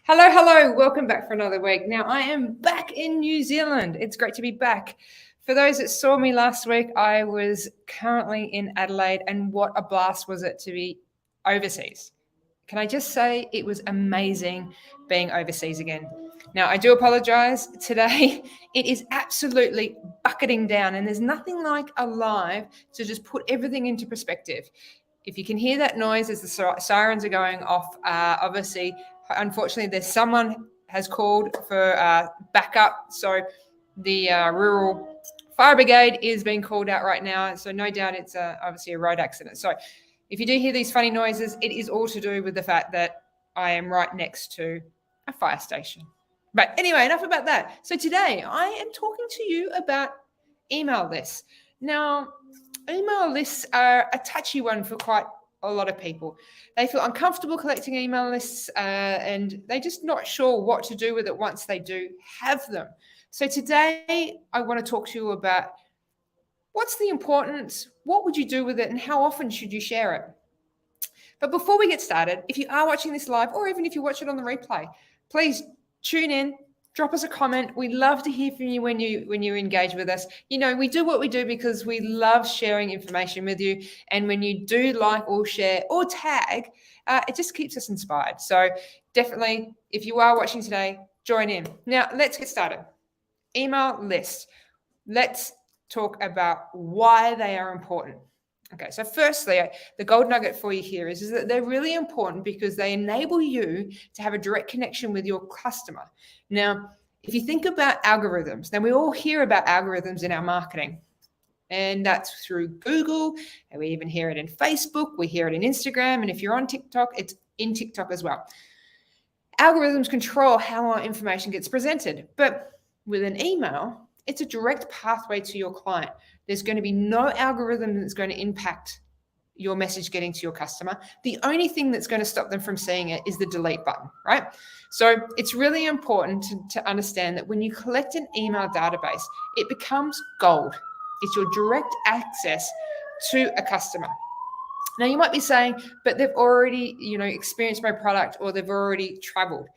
Hello, hello. Welcome back for another week. Now, I am back in New Zealand. It's great to be back. For those that saw me last week, I was currently in Adelaide, and what a blast was it to be overseas. Can I just say it was amazing being overseas again. Now, I do apologize today. It is absolutely bucketing down, and there's nothing like a live to just put everything into perspective. If you can hear that noise as the sirens are going off, obviously, unfortunately, there's someone has called for backup. So the rural fire brigade is being called out right now. So no doubt it's obviously a road accident. So if you do hear these funny noises, it is all to do with the fact that I am right next to a fire station. But anyway, enough about that. So today I am talking to you about email lists. Now, email lists are a touchy one for quite a lot of people. They feel uncomfortable collecting email lists and they're just not sure what to do with it once they do have them. So today I want to talk to you about what's the importance, what would you do with it, and how often should you share it? But before we get started, if you are watching this live, or even if you watch it on the replay, please tune in, drop us a comment. We love to hear from you when you engage with us. You know, we do what we do because we love sharing information with you. And when you do like or share or tag, it just keeps us inspired. So definitely, if you are watching today, join in. Now, let's get started. Email lists. Let's talk about why they are important. Okay, so firstly, the gold nugget for you here is that they're really important because they enable you to have a direct connection with your customer. Now, if you think about algorithms, then we all hear about algorithms in our marketing. And that's through Google, and we even hear it in Facebook, we hear it in Instagram, and if you're on TikTok, it's in TikTok as well. Algorithms control how our information gets presented, but with an email, it's a direct pathway to your client. There's going to be no algorithm that's going to impact your message getting to your customer. The only thing that's going to stop them from seeing it is the delete button, right? So it's really important to understand that when you collect an email database, it becomes gold. It's your direct access to a customer. Now you might be saying, but they've already, experienced my product or they've already traveled.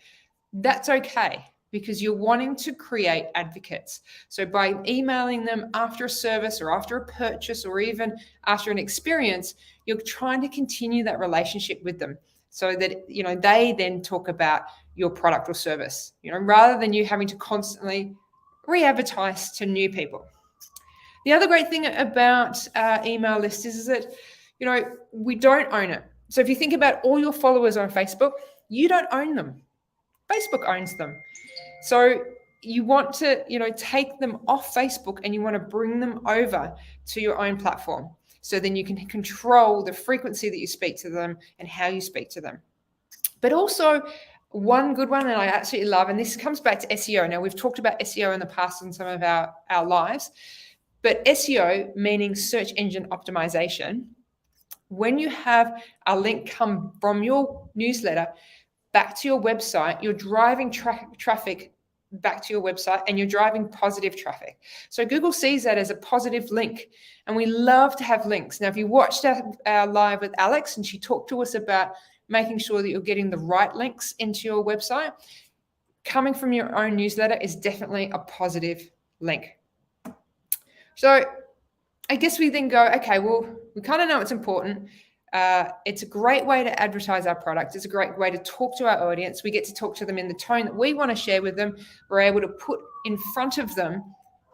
That's okay, because you're wanting to create advocates. So by emailing them after a service or after a purchase or even after an experience, you're trying to continue that relationship with them so that, they then talk about your product or service, rather than you having to constantly re-advertise to new people. The other great thing about email lists is that, we don't own it. So if you think about all your followers on Facebook, you don't own them. Facebook owns them. So you want to, take them off Facebook and you want to bring them over to your own platform. So then you can control the frequency that you speak to them and how you speak to them. But also one good one that I absolutely love, and this comes back to SEO. Now we've talked about SEO in the past in some of our lives, but SEO meaning search engine optimization. When you have a link come from your newsletter back to your website, you're driving traffic back to your website and you're driving positive traffic. So Google sees that as a positive link, and we love to have links. Now, if you watched our live with Alex and she talked to us about making sure that you're getting the right links into your website, coming from your own newsletter is definitely a positive link. So I guess we then go, okay, well, we kind of know it's important. It's a great way to advertise our product. It's a great way to talk to our audience. We get to talk to them in the tone that we want to share with them. We're able to put in front of them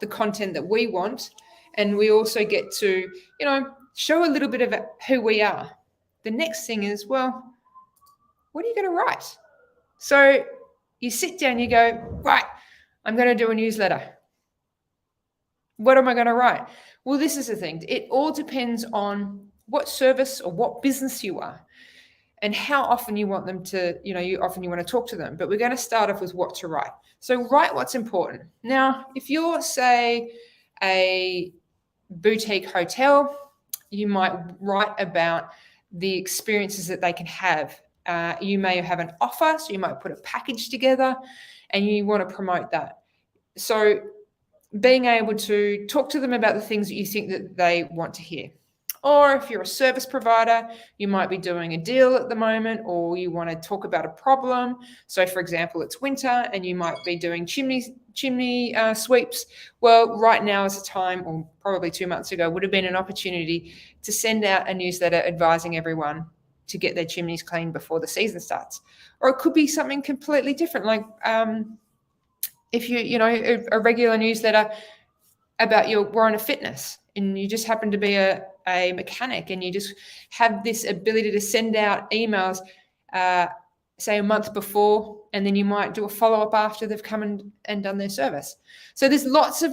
the content that we want. And we also get to, show a little bit of who we are. The next thing is, well, what are you going to write? So you sit down, you go, right, I'm going to do a newsletter. What am I going to write? Well, this is the thing. It all depends on what service or what business you are and how often you want them to, you want to talk to them. But we're going to start off with what to write. So write what's important. Now, if you're, say, a boutique hotel, you might write about the experiences that they can have. You may have an offer, so you might put a package together and you want to promote that. So being able to talk to them about the things that you think that they want to hear. Or if you're a service provider, you might be doing a deal at the moment, or you want to talk about a problem. So for example, it's winter and you might be doing chimney sweeps. Well, right now is a time, or probably 2 months ago, would have been an opportunity to send out a newsletter advising everyone to get their chimneys cleaned before the season starts. Or it could be something completely different, like if a regular newsletter about your Warren of Fitness, and you just happen to be a mechanic, and you just have this ability to send out emails, say a month before, and then you might do a follow-up after they've come and done their service. So there's lots of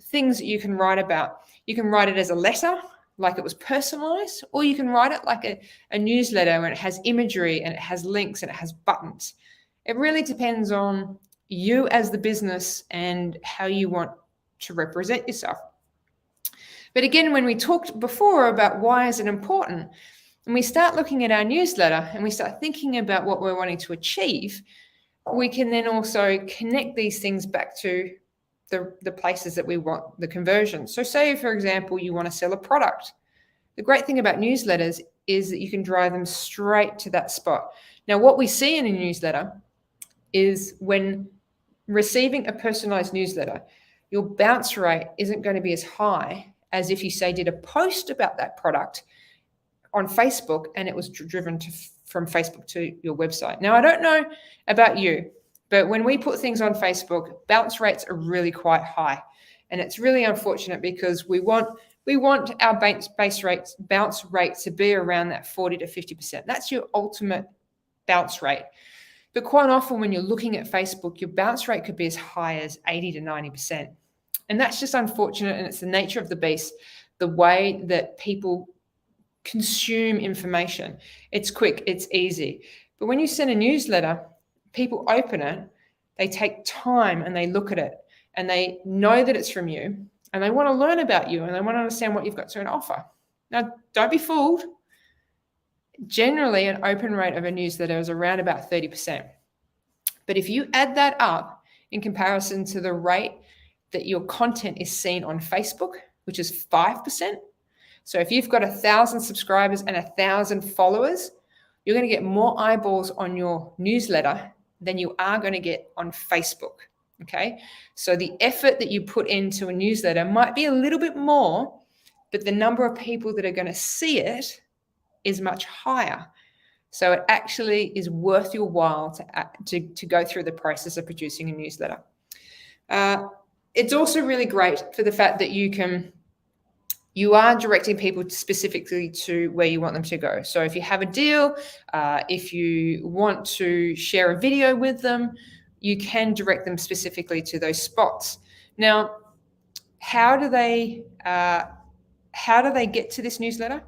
things that you can write about. You can write it as a letter, like it was personalized, or you can write it like a newsletter and it has imagery and it has links and it has buttons. It really depends on you as the business and how you want to represent yourself. But again, when we talked before about why is it important, and we start looking at our newsletter and we start thinking about what we're wanting to achieve, we can then also connect these things back to the places that we want the conversion. So say, for example, you want to sell a product. The great thing about newsletters is that you can drive them straight to that spot. Now, what we see in a newsletter is when receiving a personalized newsletter, your bounce rate isn't going to be as high as if you, say, did a post about that product on Facebook and it was driven from Facebook to your website. Now, I don't know about you, but when we put things on Facebook, bounce rates are really quite high. And it's really unfortunate because we want our bounce rate to be around that 40 to 50%. That's your ultimate bounce rate. But quite often when you're looking at Facebook, your bounce rate could be as high as 80 to 90%. And that's just unfortunate, and it's the nature of the beast, the way that people consume information. It's quick, it's easy. But when you send a newsletter, people open it, they take time and they look at it and they know that it's from you and they want to learn about you and they want to understand what you've got to offer. Now, don't be fooled. Generally, an open rate of a newsletter is around about 30%. But if you add that up in comparison to the rate that your content is seen on Facebook, which is 5%. So if you've got 1,000 subscribers and 1,000 followers, you're going to get more eyeballs on your newsletter than you are going to get on Facebook. Okay. So the effort that you put into a newsletter might be a little bit more, but the number of people that are going to see it is much higher. So it actually is worth your while to go through the process of producing a newsletter. It's also really great for the fact that you are directing people specifically to where you want them to go. So if you have a deal, if you want to share a video with them, you can direct them specifically to those spots. Now, how do they get to this newsletter?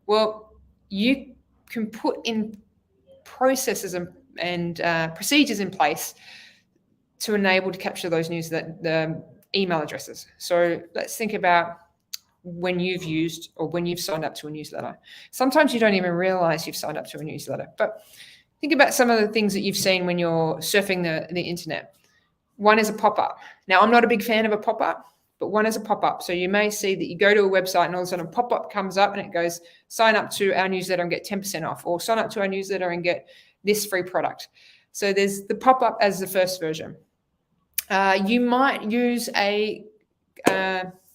Well, you can put in processes and procedures in place to enable to capture those the email addresses. So let's think about when you've used or when you've signed up to a newsletter. Sometimes you don't even realize you've signed up to a newsletter, but think about some of the things that you've seen when you're surfing the internet. One is a pop-up. Now, I'm not a big fan of a pop-up, but one is a pop-up. So you may see that you go to a website and all of a sudden a pop-up comes up and it goes, sign up to our newsletter and get 10% off, or sign up to our newsletter and get this free product. So there's the pop-up as the first version. You might use a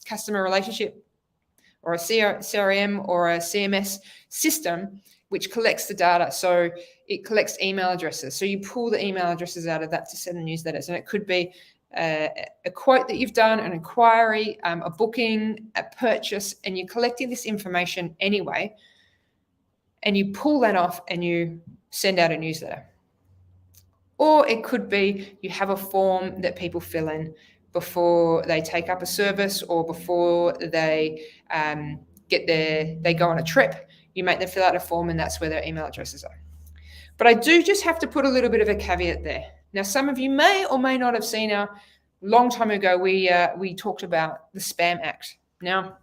customer relationship or a CRM or a CMS system which collects the data. So it collects email addresses. So you pull the email addresses out of that to send the newsletters. And it could be a quote that you've done, an inquiry, a booking, a purchase, and you're collecting this information anyway. And you pull that off and you send out a newsletter. Or it could be you have a form that people fill in before they take up a service or before they they go on a trip. You make them fill out a form and that's where their email addresses are. But I do just have to put a little bit of a caveat there. Now, some of you may or may not have seen long time ago, we talked about the Spam Act. Now,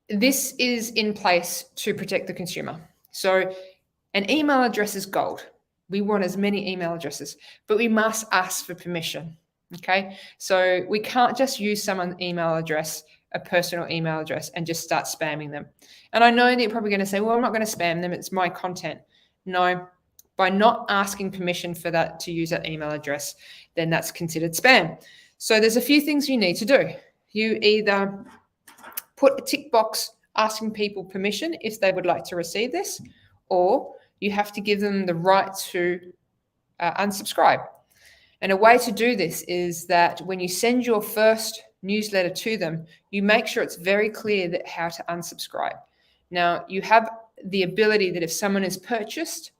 this is in place to protect the consumer. So an email address is gold. We want as many email addresses, but we must ask for permission. Okay, so we can't just use someone's email address a personal email address and just start spamming them. And I know that you're probably going to say, well, I'm not going to spam them. It's my content. No, by not asking permission for that to use that email address, then that's considered spam. So there's a few things you need to do. You either put a tick box asking people permission if they would like to receive this, or you have to give them the right to unsubscribe. And a way to do this is that when you send your first newsletter to them, you make sure it's very clear that how to unsubscribe. Now, you have the ability that if someone has purchased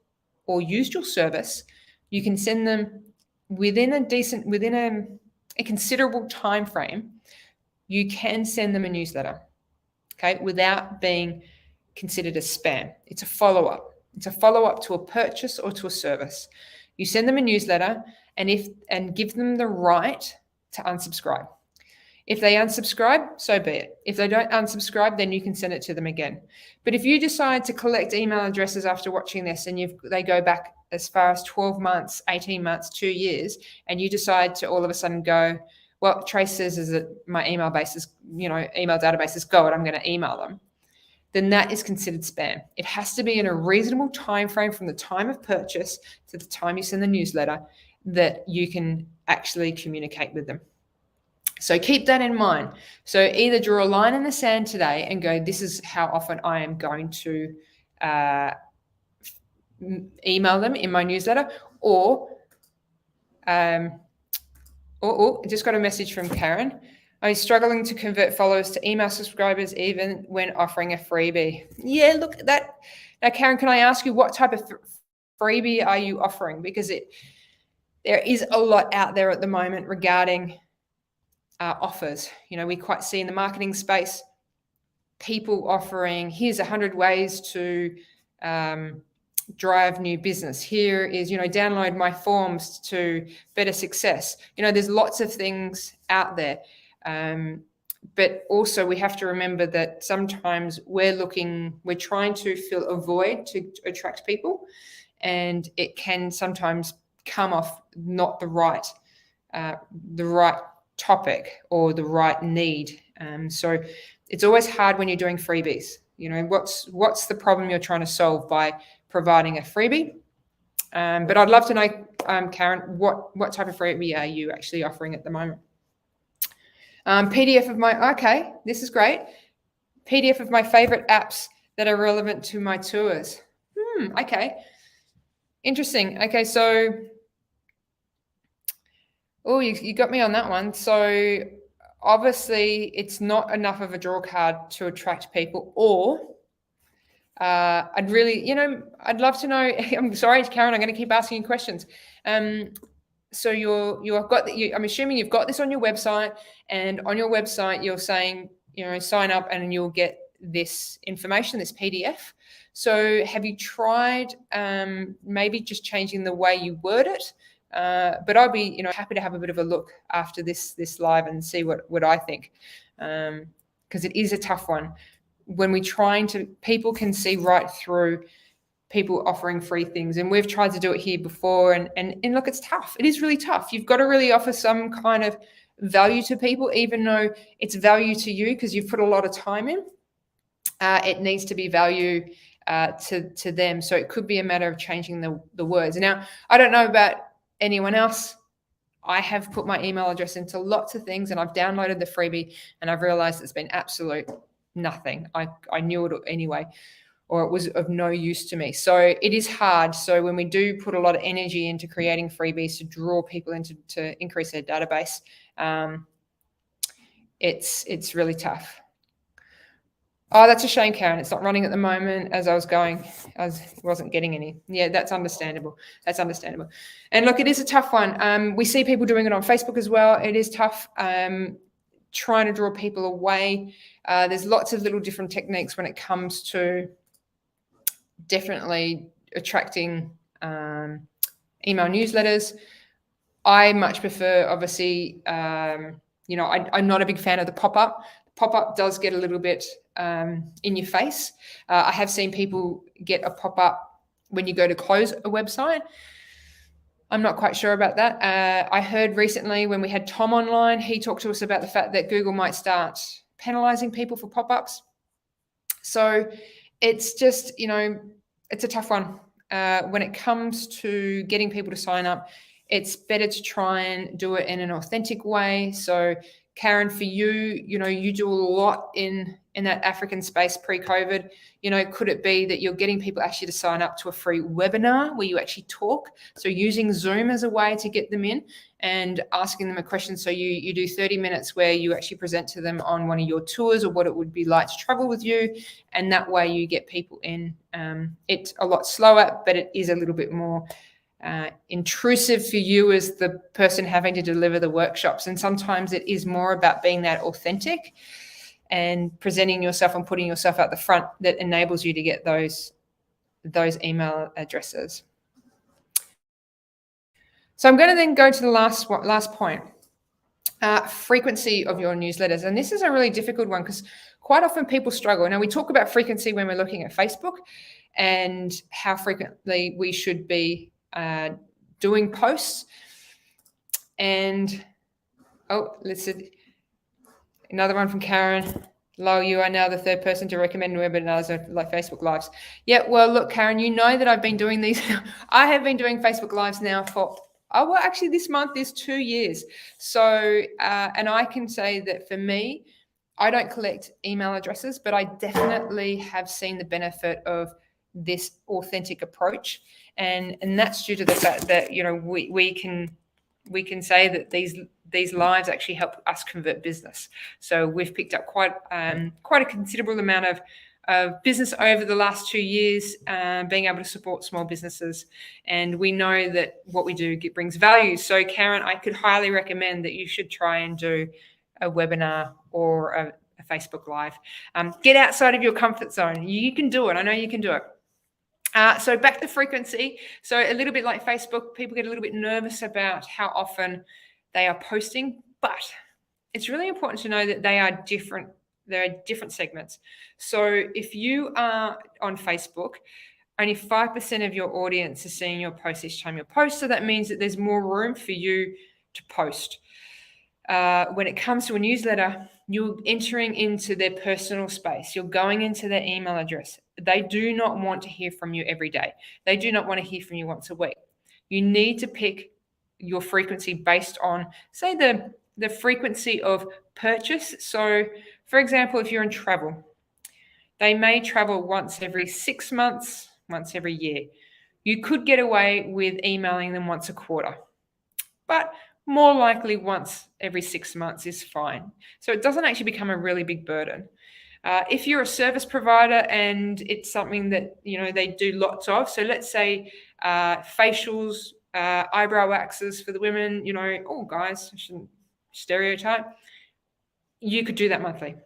or used your service, you can send them within a considerable time frame. You can send them a newsletter, okay, without being considered as spam. It's a follow-up. It's a follow-up to a purchase or to a service. You send them a newsletter and give them the right to unsubscribe. If they unsubscribe, so be it. If they don't unsubscribe, then you can send it to them again. But if you decide to collect email addresses after watching this and they go back as far as 12 months, 18 months, 2 years, and you decide to all of a sudden go, well, Trace says is that my email database is gold, I'm going to email them, then that is considered spam. It has to be in a reasonable time frame from the time of purchase to the time you send the newsletter that you can actually communicate with them. So keep that in mind. So either draw a line in the sand today and go, this is how often I am going to email them in my newsletter, or I just got a message from Karen. I'm struggling to convert followers to email subscribers even when offering a freebie. Yeah, look at that. Now, Karen, can I ask you what type of freebie are you offering? Because there is a lot out there at the moment regarding offers. We quite see in the marketing space people offering, here's 100 ways to drive new business. Here is, download my forms to better success. There's lots of things out there. But also we have to remember that sometimes we're trying to fill a void to attract people, and it can sometimes come off not the right topic or the right need. So it's always hard when you're doing freebies. What's the problem you're trying to solve by providing a freebie? But I'd love to know, Karen, what type of freebie are you actually offering at the moment? PDF of this is great. PDF of my favorite apps that are relevant to my tours. Okay. Interesting. Okay, so you got me on that one. So obviously it's not enough of a draw card to attract people, or I'd love to know. I'm sorry, Karen, I'm going to keep asking you questions. So I'm assuming you've got this on your website, and on your website you're saying, sign up and you'll get this information, this PDF. So have you tried maybe just changing the way you word it? But I'll be, happy to have a bit of a look after this live and see what I think, because it is a tough one. When people can see right through people offering free things, and we've tried to do it here before, and look, it's tough. It is really tough. You've got to really offer some kind of value to people, even though it's value to you because you've put a lot of time in. It needs to be value to them. So it could be a matter of changing the words. Now, I don't know about anyone else. I have put my email address into lots of things, and I've downloaded the freebie, and I've realized it's been absolute nothing. I knew it anyway, or it was of no use to me. So it is hard. So when we do put a lot of energy into creating freebies to draw people to increase their database, it's really tough. Oh, that's a shame, Karen. It's not running at the moment. As I was going, I wasn't getting any. Yeah, that's understandable. And look, it is a tough one. We see people doing it on Facebook as well. It is tough trying to draw people away. There's lots of little different techniques when it comes to definitely attracting email newsletters. I much prefer, obviously, I'm not a big fan of the pop-up. Pop-up does get a little bit in your face. I have seen people get a pop-up when you go to close a website. I'm not quite sure about that. I heard recently when we had Tom online, he talked to us about the fact that Google might start penalizing people for pop-ups. So it's just, it's a tough one. When it comes to getting people to sign up, it's better to try and do it in an authentic way. So Karen, for you, you do a lot in that African space pre-COVID. Could it be that you're getting people actually to sign up to a free webinar where you actually talk? So using Zoom as a way to get them in and asking them a question. So you do 30 minutes where you actually present to them on one of your tours or what it would be like to travel with you. And that way you get people in. It's a lot slower, but it is a little bit more intrusive for you as the person having to deliver the workshops. And sometimes it is more about being that authentic and presenting yourself and putting yourself out the front that enables you to get those email addresses. So I'm going to then go to the last point, frequency of your newsletters. And this is a really difficult one because quite often people struggle. Now, we talk about frequency when we're looking at Facebook and how frequently we should be doing posts. And let's see, another one from Karen. Lol, you are now the third person to recommend webinars like Facebook Lives. Yeah, well, look, Karen, you know that I've been doing these. I have been doing Facebook Lives now for, actually this month is 2 years. So, and I can say that for me, I don't collect email addresses, but I definitely have seen the benefit of this authentic approach. And that's due to the fact that, we can say that these lives actually help us convert business. So we've picked up quite a considerable amount of business over the last 2 years, being able to support small businesses. And we know that what we do brings value. So Karen, I could highly recommend that you should try and do a webinar or a Facebook Live. Get outside of your comfort zone. You can do it. I know you can do it. So back to frequency. So a little bit like Facebook, people get a little bit nervous about how often they are posting, but it's really important to know that they are different. There are different segments. So if you are on Facebook, only 5% of your audience is seeing your post each time you post. So that means that there's more room for you to post. When it comes to a newsletter, you're entering into their personal space. You're going into their email address. They do not want to hear from you every day. They do not want to hear from you once a week. You need to pick your frequency based on, say, the frequency of purchase. So, for example, if you're in travel, they may travel once every 6 months, once every year. You could get away with emailing them once a quarter, but more likely once every 6 months is fine. So it doesn't actually become a really big burden. If you're a service provider and it's something that they do lots of, so let's say facials, eyebrow waxes for the women, guys, I shouldn't stereotype. You could do that monthly.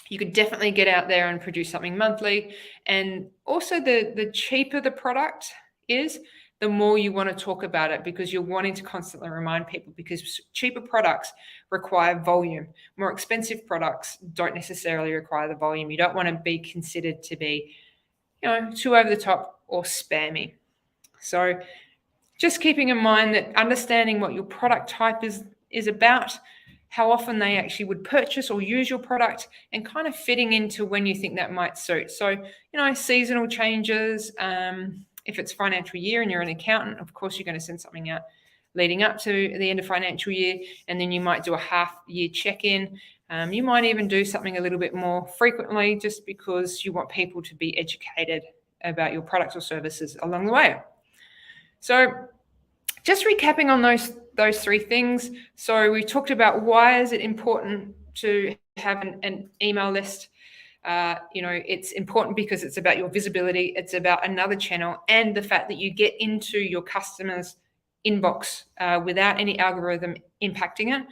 You could definitely get out there and produce something monthly. And also the cheaper the product is, the more you want to talk about it, because you're wanting to constantly remind people, because cheaper products require volume. More expensive products don't necessarily require the volume. You don't want to be considered to be, too over the top or spammy. So just keeping in mind that understanding what your product type is about, how often they actually would purchase or use your product, and kind of fitting into when you think that might suit. So, seasonal changes, if it's financial year and you're an accountant, of course, you're going to send something out leading up to the end of financial year, and then you might do a half-year check-in. You might even do something a little bit more frequently, just because you want people to be educated about your products or services along the way. So just recapping on those three things. So we talked about why is it important to have an email list. It's important because it's about your visibility. It's about another channel and the fact that you get into your customers' inbox without any algorithm impacting it.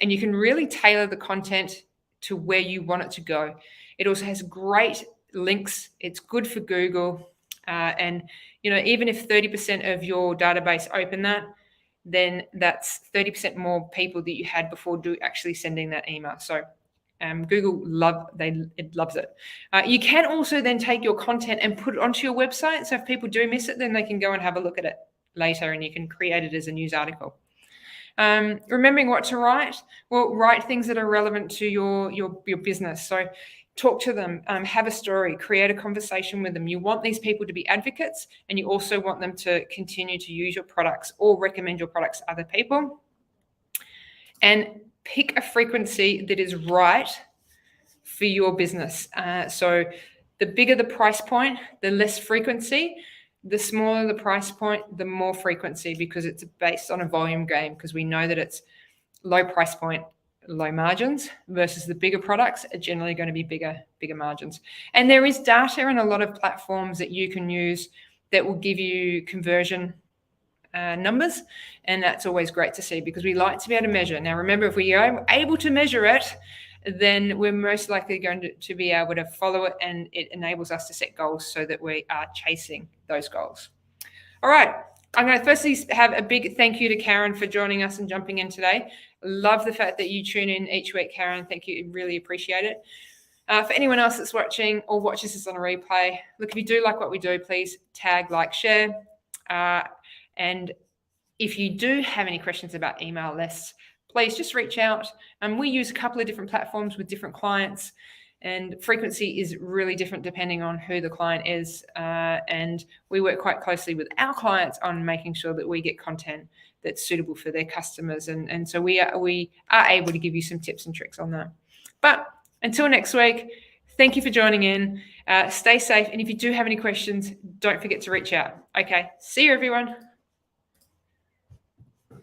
And you can really tailor the content to where you want it to go. It also has great links. It's good for Google. And even if 30% of your database open that, then that's 30% more people that you had before actually sending that email. So Google loves it. You can also then take your content and put it onto your website. So if people do miss it, then they can go and have a look at it later, and you can create it as a news article. Remembering what to write. Well, write things that are relevant to your business. So talk to them, have a story, create a conversation with them. You want these people to be advocates, and you also want them to continue to use your products or recommend your products to other people. And pick a frequency that is right for your business. So the bigger the price point, the less frequency. The smaller the price point, the more frequency, because it's based on a volume game, because we know that it's low price point, low margins, versus the bigger products are generally going to be bigger margins. And there is data in a lot of platforms that you can use that will give you conversion numbers, and that's always great to see, because we like to be able to measure. Now, remember, if we are able to measure it, then we're most likely going to be able to follow it, and it enables us to set goals so that we are chasing those goals. All right. I'm going to firstly have a big thank you to Karen for joining us and jumping in today. Love the fact that you tune in each week, Karen. Thank you. Really appreciate it. For anyone else that's watching or watches this on a replay, look, if you do like what we do, please tag, like, share. And if you do have any questions about email lists, please just reach out. We use a couple of different platforms with different clients, and frequency is really different depending on who the client is. And we work quite closely with our clients on making sure that we get content that's suitable for their customers. And so we are able to give you some tips and tricks on that. But until next week, thank you for joining in. Stay safe. And if you do have any questions, don't forget to reach out. Okay. See you, everyone.